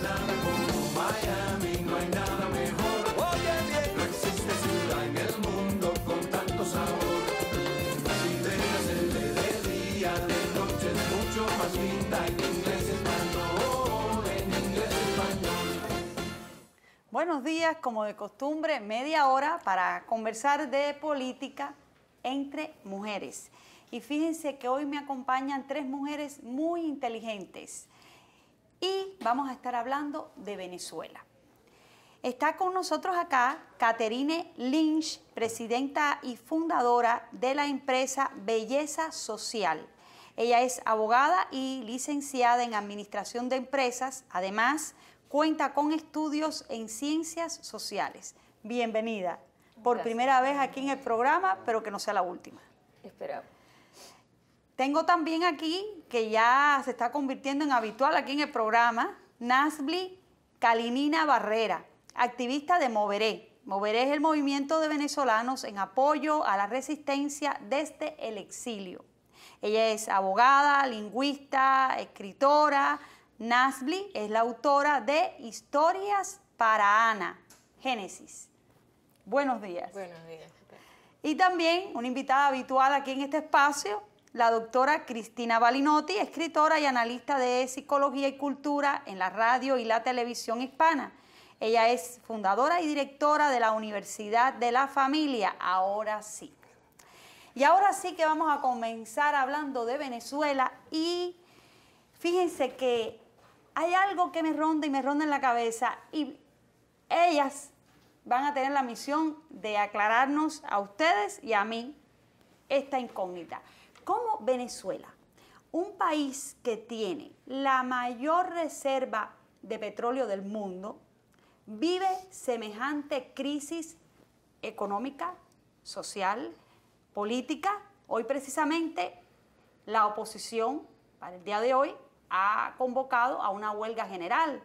nada como Miami, no hay nada mejor. Oye bien, no existe ciudad en el mundo con tanto sabor. Si dejas el de día, de noche es mucho más linda en inglés español, en inglés español. Buenos días, como de costumbre, media hora para conversar de política entre mujeres. Y fíjense que hoy me acompañan tres mujeres muy inteligentes y vamos a estar hablando de Venezuela. Está con nosotros acá Catherine Lynch, presidenta y fundadora de la empresa Belleza Social. Ella es abogada y licenciada en Administración de Empresas. Además, cuenta con estudios en Ciencias Sociales. Bienvenida. Por Gracias. primera vez aquí en el programa, pero que no sea la última. Esperamos. Tengo también aquí, que ya se está convirtiendo en habitual aquí en el programa, Nasbli Kalinina Barrera, activista de Moveré. Moveré es el movimiento de venezolanos en apoyo a la resistencia desde el exilio. Ella es abogada, lingüista, escritora. Nasbli es la autora de Historias para Ana, Génesis. Buenos días. Buenos días. Y también una invitada habitual aquí en este espacio, la doctora Cristina Balinotti, escritora y analista de psicología y cultura en la radio y la televisión hispana. Ella es fundadora y directora de la Universidad de la Familia, ahora sí. Y ahora sí que vamos a comenzar hablando de Venezuela y fíjense que hay algo que me ronda en la cabeza y ellas van a tener la misión de aclararnos a ustedes y a mí esta incógnita. ¿Cómo Venezuela, un país que tiene la mayor reserva de petróleo del mundo, vive semejante crisis económica, social, política? Hoy precisamente la oposición, para el día de hoy, ha convocado a una huelga general.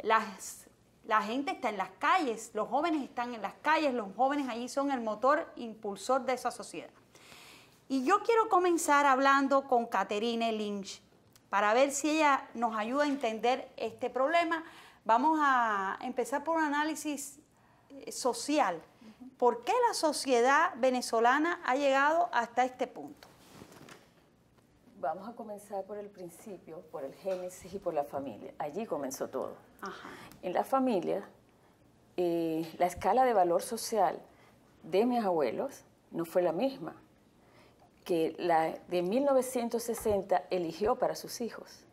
La gente está en las calles, los jóvenes están en las calles, los jóvenes allí son el motor impulsor de esa sociedad. Y yo quiero comenzar hablando con Catherine Lynch para ver si ella nos ayuda a entender este problema. Vamos a empezar por un análisis social. ¿Por qué la sociedad venezolana ha llegado hasta este punto? Vamos a comenzar por el principio, por el génesis y por la familia. Allí comenzó todo. Ajá. En la familia, la escala de valor social de mis abuelos no fue la misma que la de 1960 eligió para sus hijos.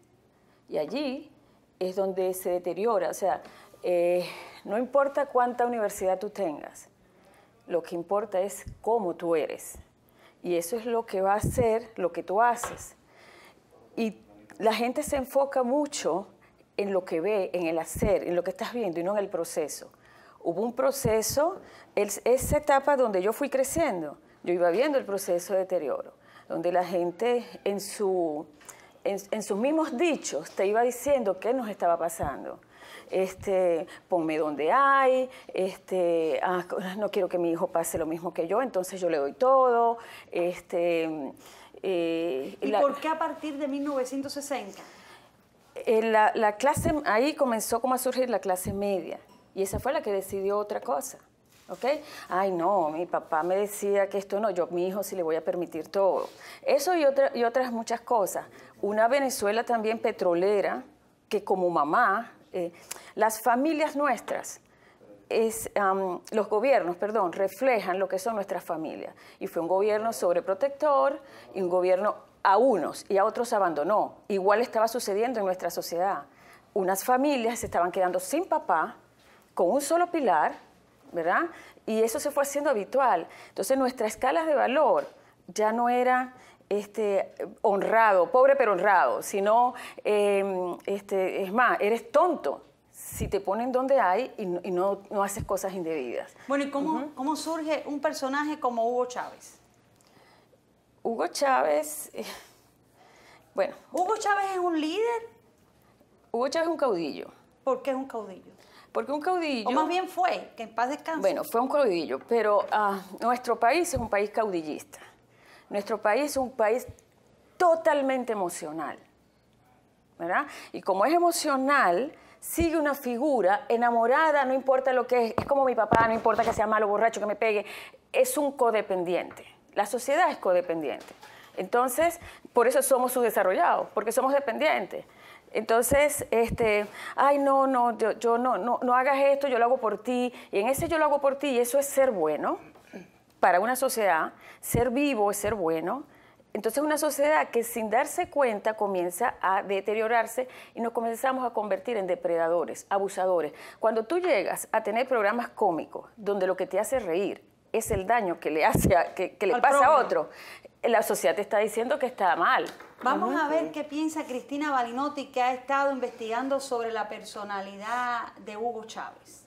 Y allí es donde se deteriora. O sea, no importa cuánta universidad tú tengas, lo que importa es cómo tú eres. Y eso es lo que va a hacer lo que tú haces. Y la gente se enfoca mucho en lo que ve, en el hacer, en lo que estás viendo y no en el proceso. Hubo un proceso, esa etapa donde yo fui creciendo, yo iba viendo el proceso de deterioro, donde la gente en sus mismos dichos te iba diciendo qué nos estaba pasando. Ponme donde hay, no quiero que mi hijo pase lo mismo que yo, entonces yo le doy todo. ¿Y por qué a partir de 1960? La clase, ahí comenzó como a surgir la clase media, y esa fue la que decidió otra cosa. ¿Ok? Ay, no, mi papá me decía que esto no, yo a mi hijo sí le voy a permitir todo. Eso y otras muchas cosas. Una Venezuela también petrolera, que como mamá, las familias nuestras, los gobiernos, perdón, reflejan lo que son nuestras familias. Y fue un gobierno sobreprotector y un gobierno a unos y a otros abandonó. Igual estaba sucediendo en nuestra sociedad. Unas familias se estaban quedando sin papá, con un solo pilar, ¿verdad? Y eso se fue haciendo habitual. Entonces nuestra escala de valor ya no era honrado, pobre pero honrado, sino, es más, eres tonto si te ponen donde hay y no haces cosas indebidas. Bueno, ¿y cómo surge un personaje como Hugo Chávez? Hugo Chávez, bueno. ¿Hugo Chávez es un líder? Hugo Chávez es un caudillo. ¿Por qué es un caudillo? Porque un caudillo... O más bien fue, que en paz descanse. Bueno, fue un caudillo, pero nuestro país es un país caudillista. Nuestro país es un país totalmente emocional, ¿verdad? Y como es emocional, sigue una figura enamorada, no importa lo que es como mi papá, no importa que sea malo, borracho, que me pegue, es un codependiente. La sociedad es codependiente. Entonces, por eso somos subdesarrollados, porque somos dependientes. Entonces, ay, no hagas esto, yo lo hago por ti. Y en ese yo lo hago por ti, y eso es ser bueno para una sociedad. Ser vivo es ser bueno. Entonces, una sociedad que sin darse cuenta comienza a deteriorarse y nos comenzamos a convertir en depredadores, abusadores. Cuando tú llegas a tener programas cómicos donde lo que te hace reír es el daño que le hace que le pasa a otro, la sociedad te está diciendo que está mal. Vamos a ver qué piensa Cristina Balinotti, que ha estado investigando sobre la personalidad de Hugo Chávez.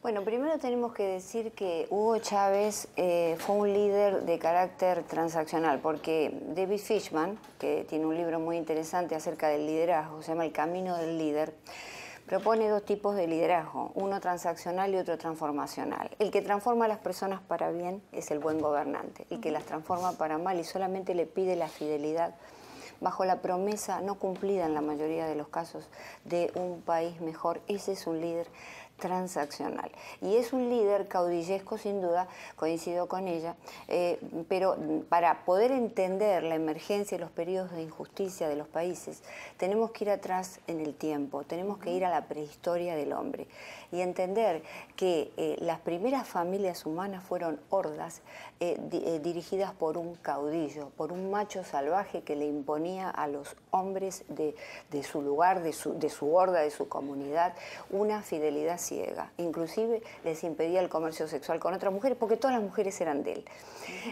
Bueno, primero tenemos que decir que Hugo Chávez fue un líder de carácter transaccional, porque David Fishman, que tiene un libro muy interesante acerca del liderazgo, se llama El Camino del Líder, propone dos tipos de liderazgo, uno transaccional y otro transformacional. El que transforma a las personas para bien es el buen gobernante, el que las transforma para mal y solamente le pide la fidelidad bajo la promesa no cumplida en la mayoría de los casos de un país mejor, ese es un líder transaccional. Y es un líder caudillesco, sin duda, coincido con ella, pero para poder entender la emergencia y los periodos de injusticia de los países, tenemos que ir atrás en el tiempo, tenemos que ir a la prehistoria del hombre y entender que las primeras familias humanas fueron hordas dirigidas por un caudillo, por un macho salvaje que le imponía a los hombres de su lugar, de su horda, de su comunidad, una fidelidad ciega. Inclusive les impedía el comercio sexual con otras mujeres porque todas las mujeres eran de él.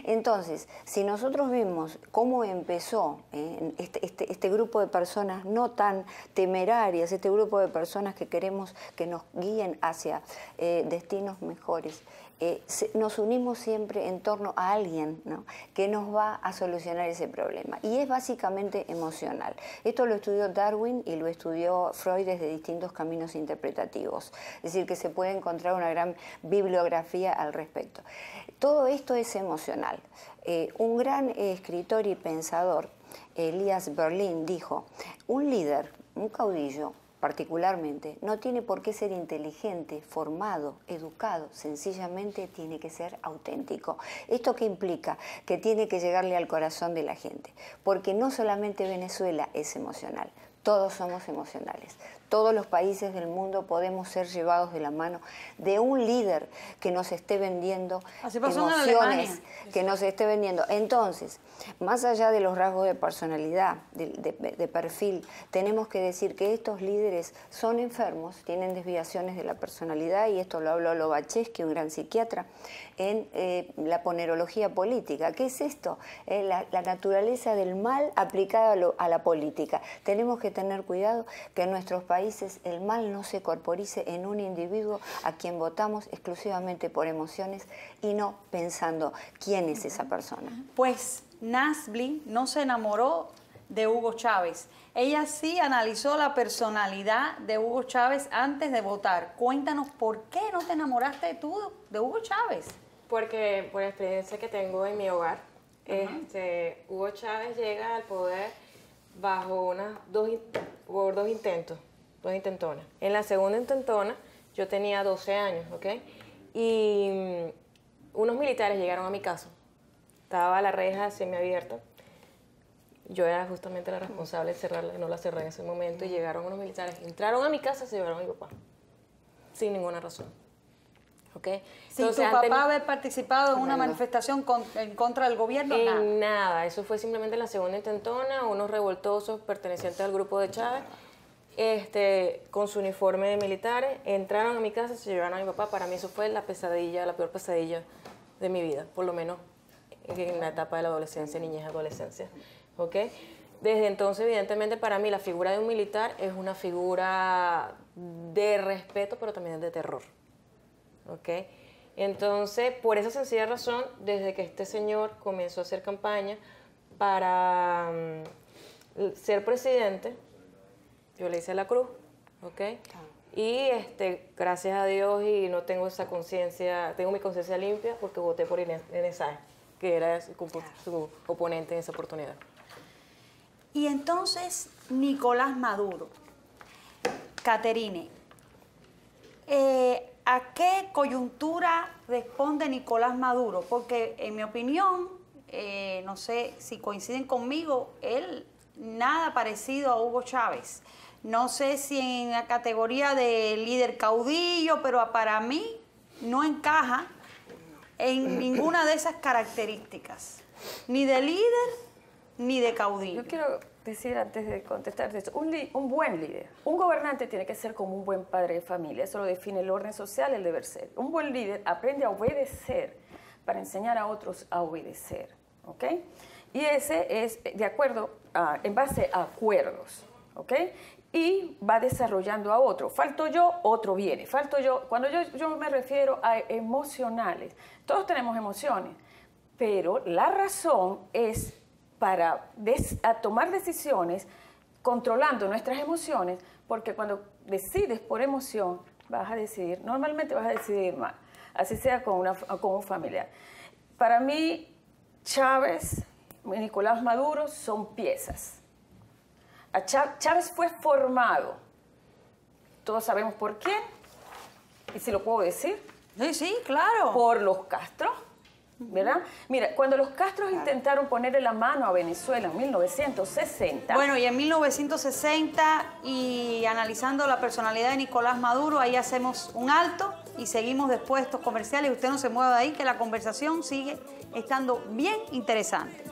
Entonces, si nosotros vemos cómo empezó este grupo de personas no tan temerarias, este grupo de personas que queremos que nos guíen hacia destinos mejores, nos unimos siempre en torno a alguien, ¿no?, que nos va a solucionar ese problema. Y es básicamente emocional. Esto lo estudió Darwin y lo estudió Freud desde distintos caminos interpretativos. Es decir, que se puede encontrar una gran bibliografía al respecto. Todo esto es emocional. Un gran escritor y pensador, Elias Berlin, dijo, un líder, un caudillo, particularmente, no tiene por qué ser inteligente, formado, educado, sencillamente tiene que ser auténtico. ¿Esto qué implica? Que tiene que llegarle al corazón de la gente, porque no solamente Venezuela es emocional, todos somos emocionales. Todos los países del mundo podemos ser llevados de la mano de un líder que nos esté vendiendo emociones, que nos esté vendiendo. Entonces, más allá de los rasgos de personalidad, de perfil, tenemos que decir que estos líderes son enfermos, tienen desviaciones de la personalidad, y esto lo habló Lobachevsky, un gran psiquiatra, en la ponerología política. ¿Qué es esto? La naturaleza del mal aplicada a la política. Tenemos que tener cuidado que en nuestros países el mal no se corporice en un individuo a quien votamos exclusivamente por emociones y no pensando quién es esa persona. Pues Nasbly no se enamoró de Hugo Chávez. Ella sí analizó la personalidad de Hugo Chávez antes de votar. Cuéntanos, ¿por qué no te enamoraste tú de Hugo Chávez? Porque por la experiencia que tengo en mi hogar, Hugo Chávez llega al poder bajo dos intentonas. En la segunda intentona yo tenía 12 años, ¿ok? Y unos militares llegaron a mi casa. Estaba la reja semiabierta. Yo era justamente la responsable de cerrarla, no la cerré en ese momento, y llegaron unos militares, entraron a mi casa y se llevaron a mi papá, sin ninguna razón. ¿Okay? Sin tu papá haber participado en una manifestación en contra del gobierno, nada. Eso fue simplemente la segunda intentona, unos revoltosos pertenecientes al grupo de Chávez, con su uniforme de militares, entraron a mi casa y se llevaron a mi papá. Para mí eso fue la peor pesadilla de mi vida, por lo menos en la etapa de la adolescencia, niñez, adolescencia. ¿Okay? Desde entonces, evidentemente, para mí la figura de un militar es una figura de respeto, pero también de terror. ¿Okay? Entonces, por esa sencilla razón, desde que este señor comenzó a hacer campaña para ser presidente, yo le hice la cruz, ¿ok? Y gracias a Dios, y no tengo esa conciencia, tengo mi conciencia limpia porque voté por Inés Sáenz, que era su oponente en esa oportunidad. Y entonces, Nicolás Maduro. Caterine, ¿a qué coyuntura responde Nicolás Maduro? Porque en mi opinión, no sé si coinciden conmigo, él nada parecido a Hugo Chávez. No sé si en la categoría de líder caudillo, pero para mí no encaja en ninguna de esas características, ni de líder ni de caudillo. Yo quiero decir antes de contestarte esto, un buen líder, un gobernante tiene que ser como un buen padre de familia, eso lo define el orden social, el deber ser. Un buen líder aprende a obedecer para enseñar a otros a obedecer, ¿ok? Y ese es de acuerdo, en base a acuerdos, ¿ok? Y va desarrollando a otro. Falto yo, otro viene. Falto yo. Cuando yo me refiero a emocionales, todos tenemos emociones, pero la razón es para tomar decisiones controlando nuestras emociones, porque cuando decides por emoción, normalmente vas a decidir mal, así sea con un familiar. Para mí, Chávez y Nicolás Maduro son piezas. Chávez fue formado, todos sabemos por quién, y si lo puedo decir. Sí, sí, claro. Por los Castro, ¿verdad? Mira, cuando los Castros intentaron ponerle la mano a Venezuela en 1960... Bueno, y en 1960, y analizando la personalidad de Nicolás Maduro, ahí hacemos un alto y seguimos después estos comerciales. Usted no se mueva de ahí, que la conversación sigue estando bien interesante.